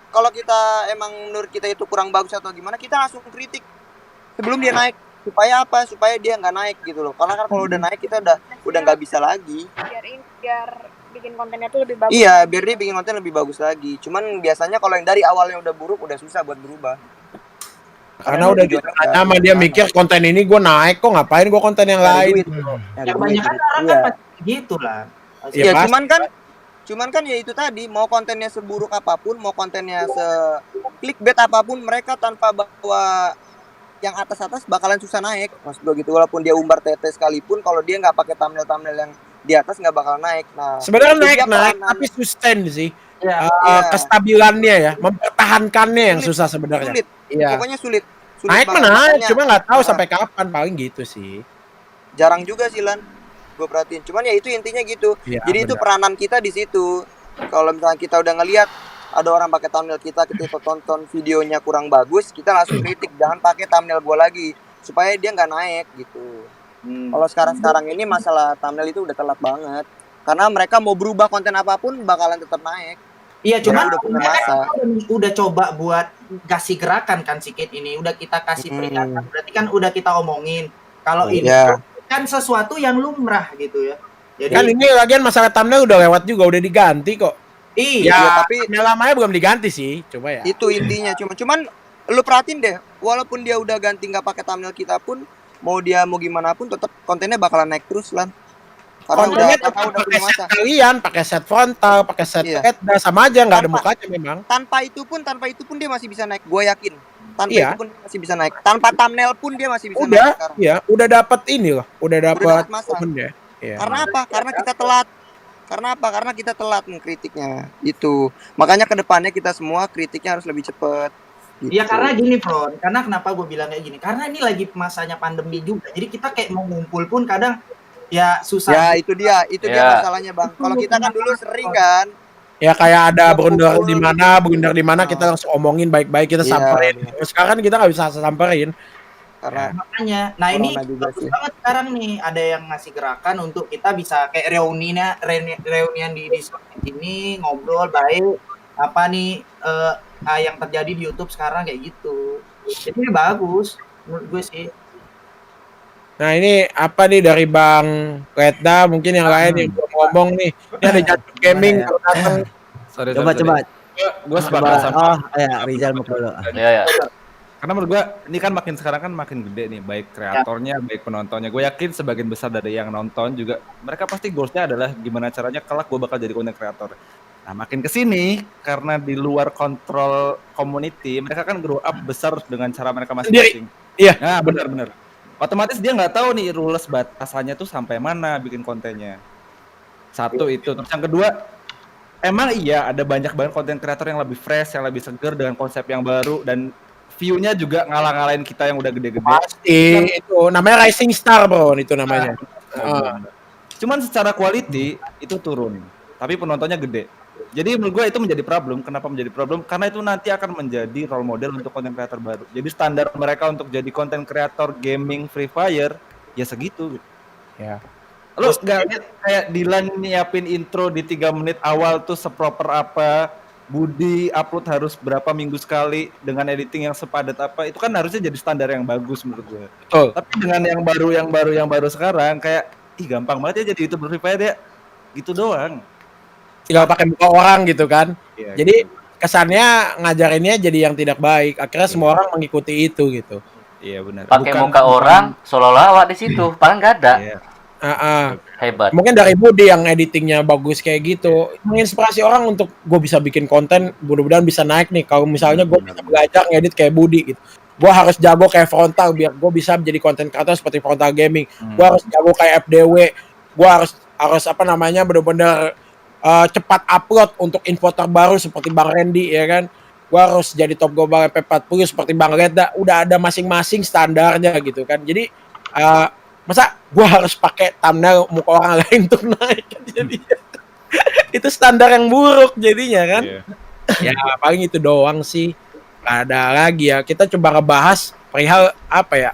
Kalau kita emang menurut kita itu kurang bagus atau gimana, kita langsung kritik sebelum dia naik. Supaya apa? Supaya dia nggak naik gitu loh. Karena kan kalau udah naik kita udah nggak bisa lagi. Biar bikin kontennya tuh lebih bagus. Iya, biar dia bikin konten lebih bagus lagi. Cuman biasanya kalau yang dari awalnya udah buruk udah susah buat berubah. Karena udah sama dia mikir konten ini gue naik kok, ngapain gue konten yang lain. Ya kebanyakan orang kan gitu lah. Ya cuman kan ya itu tadi, mau kontennya seburuk apapun, mau kontennya se-clickbait apapun, mereka tanpa bawa yang atas-atas bakalan susah naik. Maksud gue gitu, walaupun dia umbar tete sekalipun, kalau dia nggak pakai thumbnail yang di atas nggak bakal naik. Nah, sebenarnya naik tapi sustain sih. Kestabilannya ya, mempertahankannya yang susah sebenarnya. Sulit. Pokoknya sulit. Naik naik, cuma nggak tahu sampai kapan, paling gitu sih. Jarang juga sih Lan, gue perhatiin. Cuman ya itu intinya gitu. Jadi itu peranan kita di situ. Kalau misalnya kita udah ngelihat ada orang pakai thumbnail kita tonton videonya kurang bagus, kita langsung kritik, jangan pakai thumbnail gue lagi, supaya dia nggak naik gitu. Kalau sekarang ini masalah thumbnail itu udah telat banget. Karena mereka mau berubah konten apapun bakalan tetap naik. Iya, cuma udah coba buat kasih gerakan kan sikit ini, udah kita kasih peringatan. Berarti kan udah kita omongin kalau ini kan sesuatu yang lumrah gitu ya. Jadi Kan ini lagian masalah thumbnail udah lewat juga, udah diganti kok. iya, Ya, tapi thumbnail lamanya belum diganti sih, coba ya. itu intinya. Cuman lu perhatiin deh, walaupun dia udah ganti nggak pakai thumbnail kita pun, mau dia mau gimana pun tetap kontennya bakalan naik terus lan. Kontennya tetap Karena udah pakai punya set masa. kalian, pakai set frontal, pakai set Iya. headdah, sama aja nggak ada Tanpa- mukanya memang. Tanpa itu pun dia masih bisa naik, gue yakin. Tanpa Iya. itu pun dia masih bisa naik. Tanpa thumbnail pun dia masih bisa naik Udah, sekarang. ya, udah dapat ini loh, udah dapat dapat masa. momen ya. Iya. Karena apa? Karena kita telat. Karena apa? Karena kita telat mengkritiknya. Itu. Makanya kedepannya kita semua kritiknya harus lebih cepat. Gitu. ya karena gini, Bro. Karena kenapa gue bilang kayak gini? Karena ini lagi masanya pandemi juga. Jadi kita kayak mau ngumpul pun kadang ya susah. Ya itu dia Ya. masalahnya bang. Kalau kita kan dulu sering kan. Ya kayak ada blunder di mana kita langsung omongin baik-baik, kita Iya, samperin. bener. Sekarang kita nggak bisa samperin. Karena Makanya, nah ini Corona juga bagus sih. banget sekarang nih ada yang ngasih gerakan untuk kita bisa kayak reunian di Discord ini ngobrol baik apa nih yang terjadi di YouTube sekarang kayak gitu. Jadi ini bagus menurut gue sih. Nah ini apa nih dari Bang Reda, mungkin yang lain yang belum ngomong nih. Ini ada Jatuh Gaming ya? baru datang. Sorry, Coba sorry. Gue sepakat Coba. sama. Oh, ya Rizal mau dulu. Ya ya. Karena menurut gue ini kan makin sekarang kan makin gede nih, baik kreatornya, baik penontonnya. Gue yakin sebagian besar dari yang nonton juga mereka pasti goalsnya adalah gimana caranya kelak gue bakal jadi content creator. Nah makin kesini karena di luar kontrol community, mereka kan grow up besar dengan cara mereka masing-masing. Iya. Nah benar-benar. Otomatis dia nggak tahu nih rules batasannya tuh sampai mana bikin kontennya. Satu itu. Terus yang kedua, emang iya ada banyak banget konten kreator yang lebih fresh, yang lebih seger dengan konsep yang baru dan view-nya juga ngalah-ngalahin kita yang udah gede-gede. Pasti itu namanya Rising Star bro, itu namanya. Cuman secara quality itu turun, tapi penontonnya gede. Jadi menurut gue itu menjadi problem. Kenapa menjadi problem? Karena itu nanti akan menjadi role model untuk konten kreator baru. Jadi standar mereka untuk jadi konten kreator gaming Free Fire ya segitu. Ya. Lu nggak lihat kayak Dilan nyiapin intro di 3 menit awal tuh seproper apa, Budi upload harus berapa minggu sekali dengan editing yang sepadat apa, itu kan harusnya jadi standar yang bagus menurut gue. Betul. Tapi dengan yang baru sekarang kayak ih gampang banget ya jadi YouTuber Free Fire ya. Gitu doang. Tinggal pakai muka orang gitu kan. Iya, Jadi gitu. kesannya ngajarinnya jadi yang tidak baik. Akhirnya semua orang mengikuti itu gitu. Iya benar. Pakai Bukan- muka orang, seolah-olah awak di situ, padahal nggak ada. Iya. Hebat. Mungkin dari Budi yang editingnya bagus kayak gitu, menginspirasi orang untuk gue bisa bikin konten, mudah-mudahan bisa naik nih. Kalau misalnya gue bisa belajar ngedit kayak Budi gitu, gue harus jago kayak Frontal biar gue bisa menjadi konten kreator seperti Frontal Gaming. Gue harus jago kayak FDW, gue harus apa namanya benar-benar cepat upload untuk info terbaru seperti Bang Randy ya kan. Gue harus jadi top global MP40 seperti Bang Reda. Udah ada masing-masing standarnya gitu kan. Jadi masa gue harus pakai thumbnail muka orang lain untuk naik kan jadinya. Itu standar yang buruk jadinya kan. Iya. Ya paling itu doang sih. Gak ada lagi ya. Kita coba ngebahas perihal apa ya.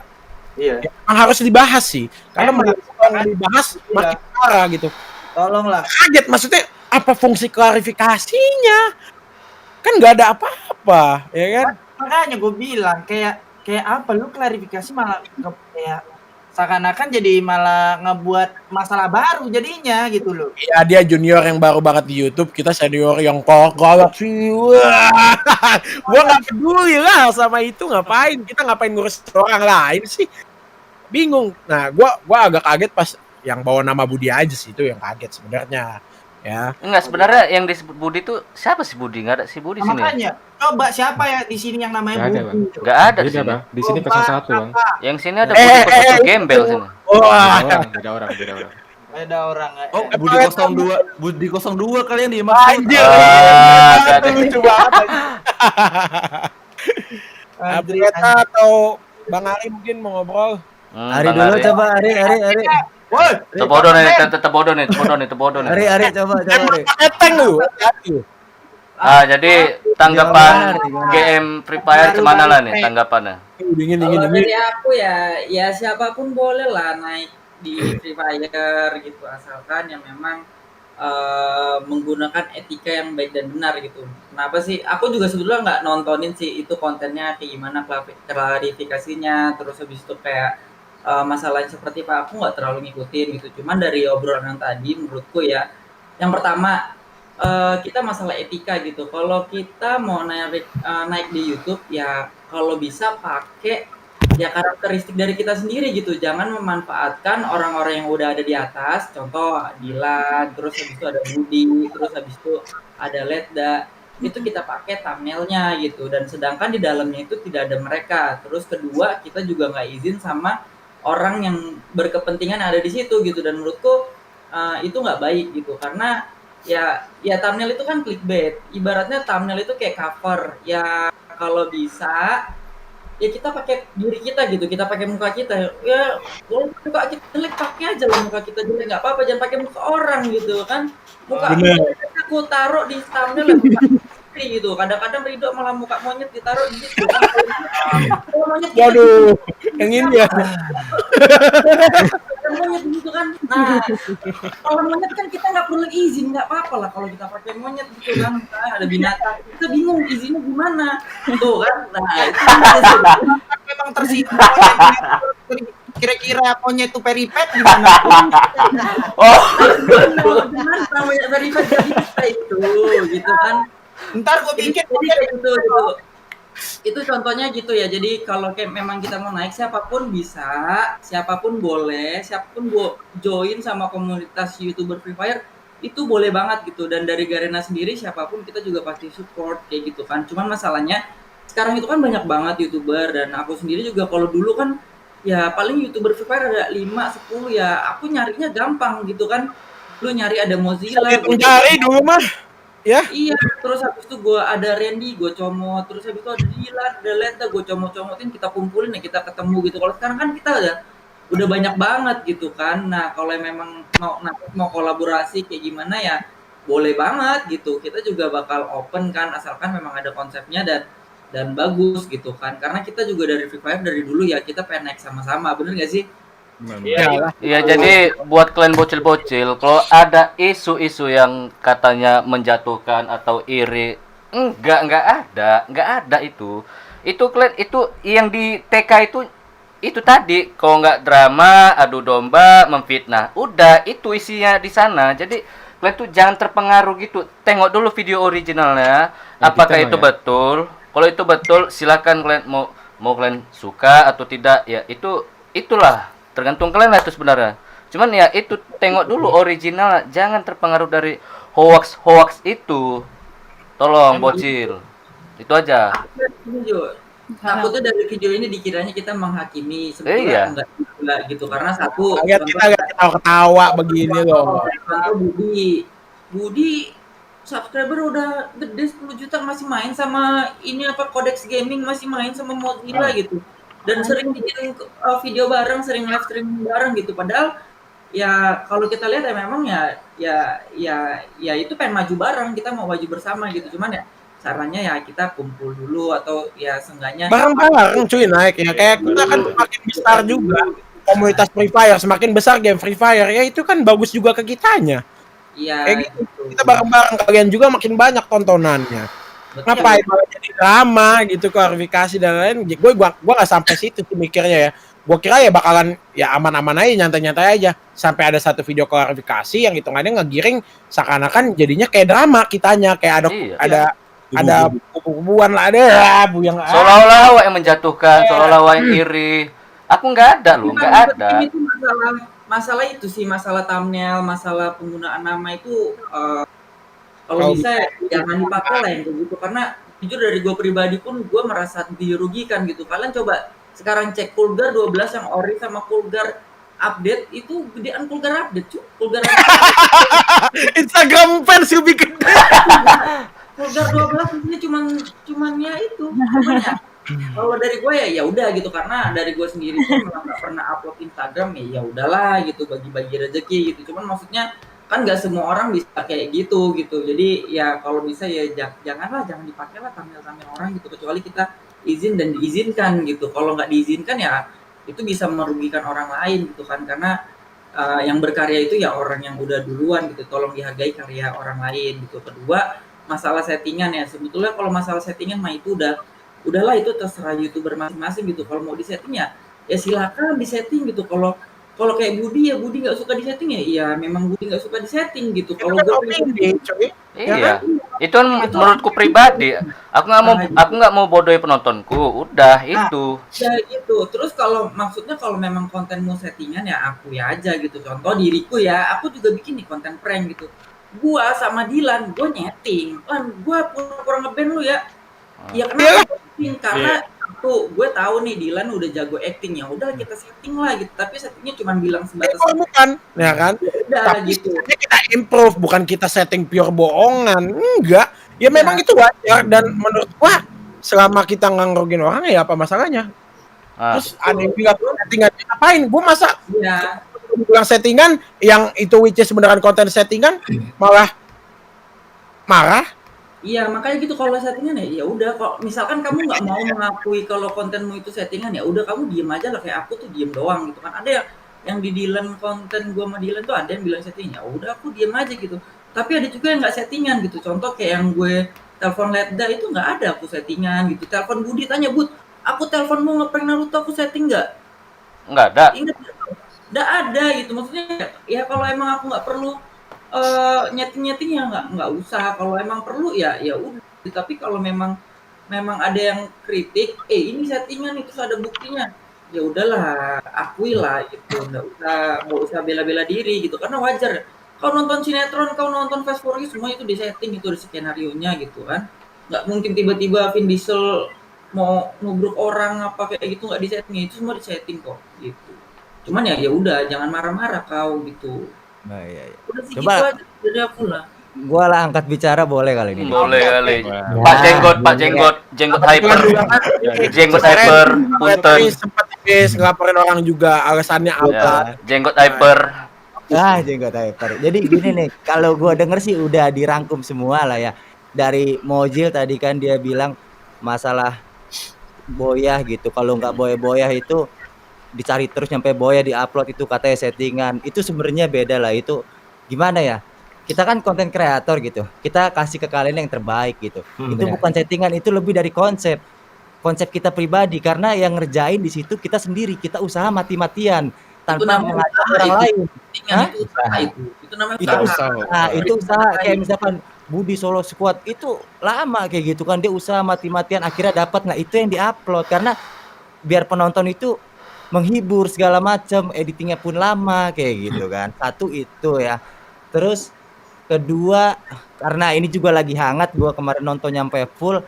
Iya. Yang harus dibahas sih. Karena kalau dibahas makin parah gitu. Tolonglah. Kaget maksudnya apa fungsi klarifikasinya? Kan nggak ada apa-apa, ya kan? Makanya gue bilang kayak apa lu klarifikasi malah kayak seakan-akan jadi malah ngebuat masalah baru jadinya gitu loh. Ya dia junior yang baru banget di YouTube, kita senior yang kolak sih. Wah, gua nggak peduli lah sama itu, ngapain ngurus orang lain sih? Bingung. Nah, gua agak kaget pas yang bawa nama Budi aja sih, itu yang kaget sebenarnya. Ya. Enggak, sebenarnya yang disebut Budi itu siapa sih Budi? Enggak ada si Budi sini. Makanya coba siapa ya di sini yang namanya Nggak ada, Budi? Enggak ada di Beda sini. bang, di sini pesan satu bang. Yang sini ada Budi Kosoto Gembel sini. Wah, Beda orang. Beda orang. Oh, Budi 02 kalian dimaksud. anjir. Enggak ada. Lucu banget. Ternyata atau Bang Ari mungkin mau ngobrol. Ari dulu coba, Ari. Woi, Tebodo nih. Ari coba Ari. Eteng lu. Hati lu. Jadi tanggapan Gimana? GM Free Fire gimana lah nih tanggapannya? Dingin. Kalau dari aku ya siapapun boleh lah naik di Free Fire gitu asalkan yang memang menggunakan etika yang baik dan benar gitu. Kenapa sih? Aku juga sebetulnya nggak nontonin sih itu kontennya kayak gimana klarifikasinya, terus habis itu kayak masalah seperti apa aku nggak terlalu ngikutin gitu. Cuman dari obrolan yang tadi menurutku ya, yang pertama kita masalah etika gitu. Kalau kita mau naik di YouTube ya kalau bisa pakai ya karakteristik dari kita sendiri gitu. Jangan memanfaatkan orang-orang yang udah ada di atas. Contoh Dilan, terus habis itu ada Budi, terus habis itu ada Letda. Itu kita pakai thumbnailnya gitu. Dan sedangkan di dalamnya itu tidak ada mereka. Terus kedua kita juga nggak izin sama orang yang berkepentingan ada di situ gitu. Dan menurutku itu nggak baik gitu karena ya thumbnail itu kan clickbait. Ibaratnya thumbnail itu kayak cover. Ya kalau bisa ya kita pakai diri kita gitu, kita pakai muka kita. Ya muka kita jelek pakai aja lah muka kita jelek nggak apa-apa, jangan pakai muka orang gitu kan. Muka aku taruh di thumbnail ya, muka sendiri gitu. Kadang-kadang Ridho malah muka monyet ditaruh di situ. Kalau monyet gitu, Waduh, yang ini ya. monyet gitu kan. Nah, kalau monyet kan kita nggak perlu izin, nggak apa-apa lah kalau kita pakai monyet gitu kan. Nah, ada binatang, kita bingung izinnya gimana, tuh kan. Nah, itu Memang tersinggung kira-kira monyet itu peripet gimana? gimana namanya verified dari kita itu, gitu kan. Ntar gue bikin Jadi kayak gitu. Itu contohnya gitu ya. Jadi kalau kayak memang kita mau naik siapapun bisa, siapapun boleh, siapapun join sama komunitas YouTuber Free Fire itu boleh banget gitu. Dan dari Garena sendiri siapapun kita juga pasti support kayak gitu kan. Cuman masalahnya sekarang itu kan banyak banget YouTuber dan aku sendiri juga kalau dulu kan ya paling YouTuber Free Fire ada 5 10 ya. Aku nyarinya gampang gitu kan. Lu nyari ada Mozilla, Cari dulu mah. Ya. iya, terus habis itu gue ada Randy, gue comot, terus habis itu ada Dilan, ada Leta, gue comot-comotin, kita kumpulin ya kita ketemu gitu. Kalau sekarang kan kita udah banyak banget gitu kan. Nah kalau memang mau kolaborasi kayak gimana ya boleh banget gitu. Kita juga bakal open kan asalkan memang ada konsepnya dan bagus gitu kan. Karena kita juga dari Free Fire dari dulu ya kita pengen naik sama-sama, bener gak sih? Iya, jadi buat kalian bocil-bocil, kalau ada isu-isu yang katanya menjatuhkan atau iri, nggak ada itu. Itu kalian itu yang di TK itu tadi, kalau nggak drama, adu domba, memfitnah, udah itu isinya di sana. Jadi kalian tuh jangan terpengaruh gitu. Tengok dulu video originalnya, apakah itu betul. Kalau itu betul, silakan kalian mau kalian suka atau tidak, ya itulah. Tergantung kalian lah itu sebenarnya. Cuman ya itu tengok dulu original, jangan terpengaruh dari hoax itu. Tolong bocil. Itu aja. Takutnya dari video ini dikiranya kita menghakimi, Iya. sebetulnya enggak gitu karena satu Lihat kita agak ketawa-ketawa begini loh. contoh Budi subscriber udah gede 10 juta masih main sama ini apa Codex Gaming, masih main sama Mozilla gitu. Dan sering bikin video bareng, sering live streaming bareng gitu. Padahal ya kalau kita lihat ya memang ya itu pengen maju bareng, kita mau maju bersama gitu. Cuman ya caranya ya kita kumpul dulu atau ya seenggaknya Bareng-bareng cuy naik ya. Kayak kita kan semakin besar juga komunitas Free Fire, semakin besar game Free Fire ya itu kan bagus juga ke kitanya. ya Kayak gitu. Kita bareng-bareng kalian juga makin banyak tontonannya. Ngapain malah jadi drama gitu, klarifikasi dan lain. Gua nggak sampai situ sih mikirnya ya. Gua kira ya bakalan ya aman-aman aja, nyantai-nyantai aja. Sampai ada satu video klarifikasi yang hitungannya ngegiring seakan-akan jadinya kayak drama kitanya, kayak ada kubu-kubuan lah, ada bu yang Seolah-olah awak yang menjatuhkan, seolah-olah awak yang iri. Aku nggak ada loh, nggak ada. Itu masalah itu sih, masalah thumbnail, masalah penggunaan nama itu kalau bisa ya, jangan dipakai lah yang kayak gitu. Karena jujur dari gue pribadi pun gue merasa dirugikan gitu. Kalian coba sekarang cek Kulgar 12 yang ori sama Kulgar update itu gedean Kulgar update cuy. Kulgar Instagram fans lebih gede. Kulgar 12 ini cuman ya itu. Cuman ya kalau dari gue ya udah gitu karena dari gue sendiri pun memang nggak pernah upload Instagram ya udahlah gitu bagi-bagi rezeki gitu. Cuman maksudnya kan nggak semua orang bisa kayak gitu jadi ya kalau bisa ya jangan dipakai lah thumbnail orang gitu kecuali kita izin dan diizinkan gitu. Kalau nggak diizinkan ya itu bisa merugikan orang lain gitu kan karena yang berkarya itu ya orang yang udah duluan gitu. Tolong dihargai karya orang lain gitu. Kedua masalah settingan ya sebetulnya kalau masalah settingan mah itu udahlah itu terserah YouTuber masing-masing gitu. Kalau mau disetting ya ya silakan disetting gitu. Kalau kalau kayak Budi ya Budi nggak suka disetting ya, iya memang Budi nggak suka disetting gitu. Itu Kalau kan gue opini, cuy. Ya kan? Iya. Itu kan itu menurutku pribadi. Aku nggak mau bodohi penontonku. Udah itu. ya gitu. Terus kalau maksudnya kalau memang kontenmu settingan ya aku ya aja gitu. Contoh diriku ya, aku juga bikin nih konten prank gitu. Gua sama Dilan, gue nyeting. Kan gua pura-pura ngeband lu ya. Ya kenapa gua setting? Karena satu, gue tahu nih Dilan udah jago acting, ya udah kita setting lah gitu. Tapi settingnya cuma bilang sebatas Bukan, ya kan? udah Tapi gitu. sebenarnya kita improve, bukan kita setting pure bohongan. Enggak. Ya memang itu wajar dan menurut gua selama kita nggak ngerugin orang ya apa masalahnya? Ah. Terus ada yang bilang settingan ngapain? Gua masa Iya. bilang settingan yang itu which is beneran konten settingan malah marah. Iya, makanya gitu kalau settingan ya udah kok misalkan kamu nggak mau mengakui kalau kontenmu itu settingan ya udah kamu diem aja lah, kayak aku tuh diem doang gitu kan. Ada yang di Dilan konten gua sama Dilan tuh ada yang bilang settingan, ya udah aku diem aja gitu. Tapi ada juga yang nggak settingan gitu. Contoh kayak yang gue telepon Ledda itu nggak ada aku settingan gitu. Telepon Budi tanya, "Bud, aku teleponmu ngeprank Naruto aku setting nggak?" Nggak ada. Ingat nggak ada gitu. Maksudnya ya kalau emang aku nggak perlu nyeting-nyeting ya nggak usah. Kalau emang perlu ya ya udah. Tapi kalau memang ada yang kritik, ini settingan itu ada buktinya. Ya udahlah, akui lah gitu. Nggak usah bela-bela diri gitu. Karena wajar. Kau nonton sinetron, kau nonton Fast Furious, semua itu disetting, itu ada skenario-nya gitu kan. Nggak mungkin tiba-tiba Vin Diesel mau nubruk orang apa kayak gitu nggak disetting, itu semua disetting kok gitu. Cuman ya udah jangan marah-marah kau gitu. Nah, iya. Udah sih Coba gitu aja dari aku lah. gua lah angkat bicara boleh kali ini. Boleh kali. Ya. Pak Jenggot hyper. Jenggot hyper. Punten. Tapi sempat habis ngelaporin orang juga alasannya apa. Ya, Jenggot hyper. Jenggot hyper. Jadi gini nih, kalau gua denger sih udah dirangkum semua lah ya. Dari Mojil tadi kan dia bilang masalah boyah gitu. Kalau nggak boyah itu dicari terus sampai boyah diupload itu katanya settingan. Itu sebenarnya beda lah, itu gimana ya? Kita kan konten kreator gitu. Kita kasih ke kalian yang terbaik gitu. Itu benar. bukan settingan, itu lebih dari konsep. Konsep kita pribadi karena yang ngerjain di situ kita sendiri, kita usaha mati-matian tanpa namanya mengajak usaha orang itu. lain. Settingan Hah? itu usaha itu. Itu namanya Itu usaha. Nah, itu usaha kayak misalkan Budi Solo Squad itu lama kayak gitu kan, dia usaha mati-matian akhirnya dapat. Nah, itu yang diupload karena biar penonton itu menghibur segala macam, editingnya pun lama kayak gitu kan. Satu itu ya. Terus kedua, karena ini juga lagi hangat, gua kemarin nonton nyampe full,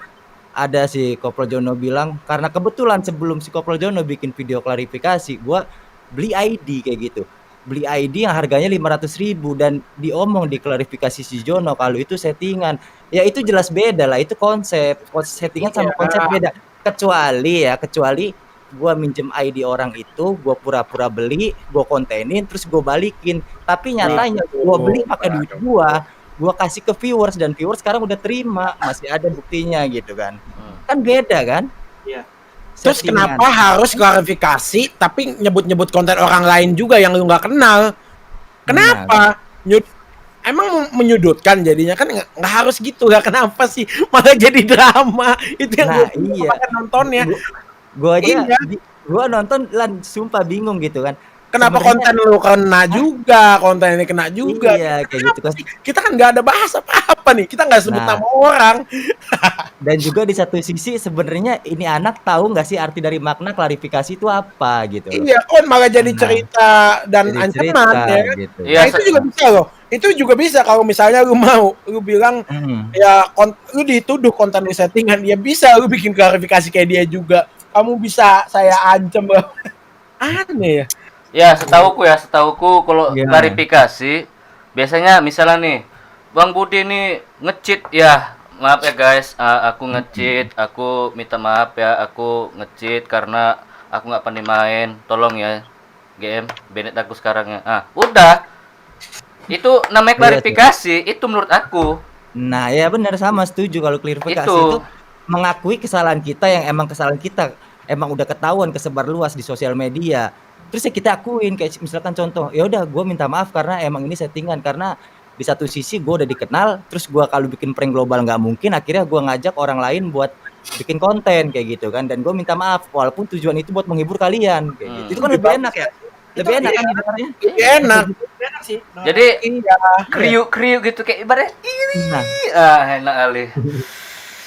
ada si Koplo Jono bilang karena kebetulan sebelum si Koplo Jono bikin video klarifikasi, gua beli ID kayak gitu. Beli ID yang harganya 500.000 dan diomong di klarifikasi si Jono kalau itu settingan. Ya itu jelas beda lah, itu konsep settingan sama konsep beda. Kecuali gua minjem ID orang itu, gua pura-pura beli, gua kontenin, terus gua balikin. Tapi nyatanya gua beli pakai duit gua kasih ke viewers dan viewers sekarang udah terima, masih ada buktinya gitu kan. Kan beda kan? Iya. Terus Settingan. kenapa harus klarifikasi tapi nyebut-nyebut konten orang lain juga yang lu nggak kenal? Kenapa? Emang menyudutkan jadinya kan nggak harus gitu, nggak kenapa sih malah jadi drama itu yang Nah, gue iya. nontonnya. Gua aja Iya. gua nonton lan sumpah bingung gitu kan. Kenapa Sebenarnya- konten lu kena juga, konten ini kena juga? Iya, kayak gitu kan. Kita kan nggak ada bahas apa-apa nih, kita nggak sebut Nah. nama orang. Dan juga di satu sisi sebenarnya ini anak tahu nggak sih arti dari makna klarifikasi itu apa gitu loh. Iya, kon malah jadi Nah, cerita dan jadi ancaman cerita ya kan? gitu. Iya, Nah, itu juga bisa loh. Itu juga bisa kalau misalnya lu mau, lu bilang ya lu dituduh konten lu settingan, ya bisa lu bikin klarifikasi kayak dia juga. Kamu bisa saya ancam loh. Aneh ya. Ya, setauku kalau Gimana? klarifikasi biasanya misalnya nih, Bang Budi nih nge-cheat ya. Maaf ya guys, aku nge-cheat, aku minta maaf ya, aku nge-cheat karena aku nggak pandai main. Tolong ya, GM, Bennett aku sekarang ya. Udah. Itu namanya klarifikasi, itu menurut aku. Nah, ya benar sama setuju kalau klarifikasi Itu. itu mengakui kesalahan kita yang emang kesalahan kita emang udah ketahuan kesebar luas di sosial media. Terus ya kita akuin kayak misalkan contoh, ya udah gue minta maaf karena emang ini settingan karena di satu sisi gue udah dikenal, terus gue kalau bikin prank global nggak mungkin, akhirnya gue ngajak orang lain buat bikin konten kayak gitu kan, dan gue minta maaf walaupun tujuan itu buat menghibur kalian kayak gitu. Itu kan lebih enak ya, lebih enak kan didengarnya. Lebih enak. Enak sih. Jadi Iya. kriuk-kriuk gitu kayak ibaratnya Nah, enak kali.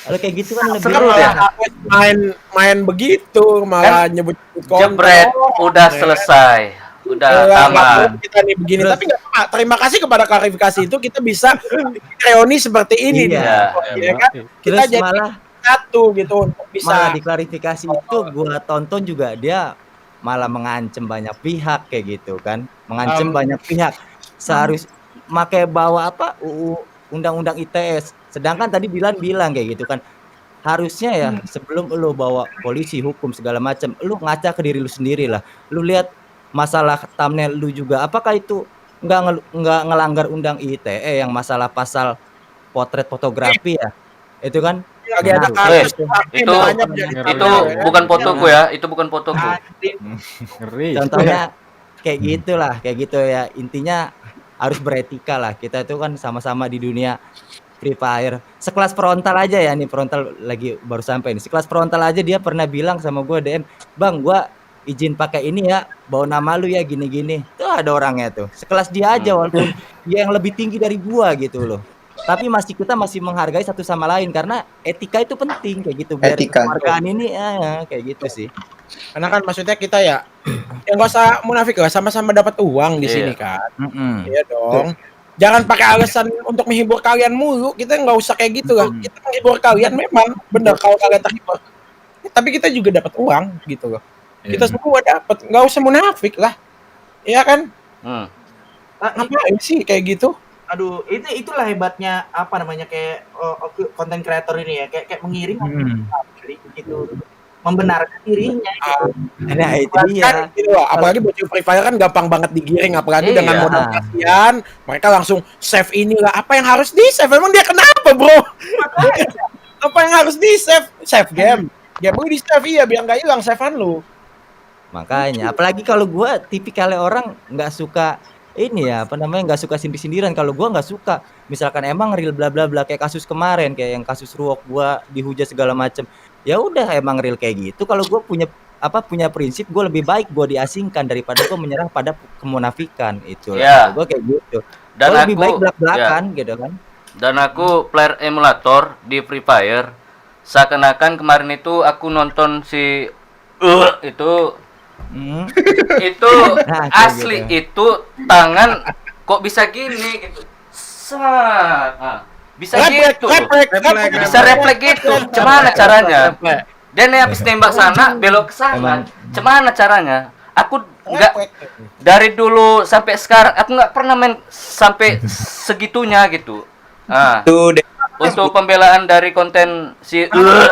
kalau kayak gitu kan lebih Seru enak. ya. main begitu malah nyebut konten. Jebret, udah selesai. Udah tamat. Kita nih begini, tapi nggak apa. Terima kasih kepada klarifikasi itu kita bisa reuni seperti ini. Iya. Ya kan? Kita Terus jadi malah satu gitu untuk bisa. diklarifikasi itu gua tonton juga dia malah mengancam banyak pihak kayak gitu kan, mengancam banyak pihak. Seharus pakai bawa apa UU Undang-Undang ITS. Sedangkan tadi bilang kayak gitu kan. Harusnya ya sebelum lu bawa polisi hukum segala macam, lu ngaca ke diri lu sendiri lah. Lu lihat masalah thumbnail lu juga, apakah itu nggak ngelanggar undang ITE yang masalah pasal potret fotografi ya? Itu kan Lagi ada Nah, kasus itu banyak jadi itu ya. bukan fotoku ya, itu bukan fotoku. Ngeri. contohnya kayak gitulah, kayak gitu ya. Intinya harus beretika lah. Kita itu kan sama-sama di dunia Free Fire. Sekelas Frontal aja ya, nih Frontal lagi baru sampai nih. Sekelas Frontal aja dia pernah bilang sama gue DM, "Bang, gua izin pakai ini ya, bawa nama lu ya gini-gini." Tuh ada orangnya tuh. Sekelas dia aja walaupun dia yang lebih tinggi dari gua gitu loh. Tapi kita masih menghargai satu sama lain karena etika itu penting kayak gitu biar Etika. keluargaan ini kayak gitu sih. Karena kan maksudnya kita ya nggak usah munafik lah, sama-sama dapat uang di Iya. sini kan. Mm-mm. Iya dong. Jangan pakai alasan untuk menghibur kalian mulu. Kita nggak usah kayak gitu lah. Kita menghibur kalian memang benar kalau kalian terhibur. Tapi kita juga dapat uang gitu loh. Kita semua dapat. Nggak usah munafik lah. Iya kan? Hmm. Ngapain sih kayak gitu? Aduh, itulah hebatnya apa namanya kayak konten kreator ini ya, kayak mengiring gitu, membenarkan dirinya. Nah itu Kan dia. gitu loh. Apalagi bocil Free Fire kan gampang banget digiring, apalagi Iya. dengan modal kasihan, mereka langsung save inilah. Apa yang harus di save? Emang dia kenapa, bro? Apa yang harus di save? Save game. Game lu di save iya biar nggak hilang savean lu. Makanya, apalagi kalau gua tipikalnya orang nggak suka ini ya, apa namanya, nggak suka sindir-sindiran. Kalau gua nggak suka, misalkan emang real bla bla bla kayak kasus kemarin, kayak yang kasus Ruok gua dihujat segala macem. Ya udah emang real kayak gitu. Kalau gua punya prinsip, gua lebih baik gua diasingkan daripada gua menyerah pada kemunafikan itu. Ya. Gua kayak gitu. Dan Gua lebih baik aku belak-belakan gitu kan. dan aku player emulator di Free Fire. Seakan-akan kemarin itu aku nonton si itu Hmm. itu Nah, kayak asli gitu. itu tangan kok bisa gini gitu. Sat. Nah, bisa gitu. Bisa refleks gitu. Gimana caranya? Dia nih habis nembak sana, belok ke sana. Gimana caranya? Aku nggak dari dulu sampai sekarang aku nggak pernah main sampai segitunya gitu. Nah, Tuh deh. untuk pembelaan dari konten si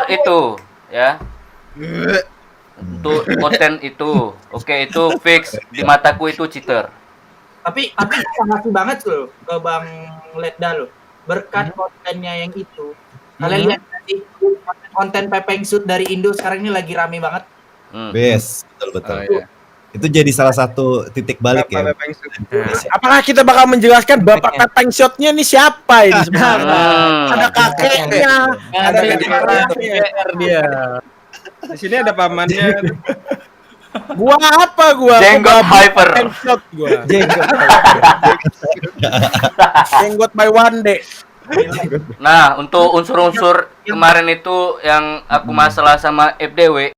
itu ya. Untuk konten itu, oke itu fix di mataku itu cheater. Tapi makasih banget loh ke Bang Ledda loh. Berkat kontennya yang itu. Kalian lihat nanti konten Pepeng Shoot dari Indo sekarang ini lagi rame banget. Bes, betul. Itu jadi salah satu titik balik ya. Apakah kita bakal menjelaskan Bapak Pepeng Shot-nya nih siapa ini sebenarnya? Ada kakeknya, ada kakeknya dia. Di sini ada pamannya. Gua apa gua? Jenggot hyper. Pepeng Shot gua. Jenggot. Jenggot by one day. Nah, untuk unsur-unsur kemarin itu yang aku masalah sama FDW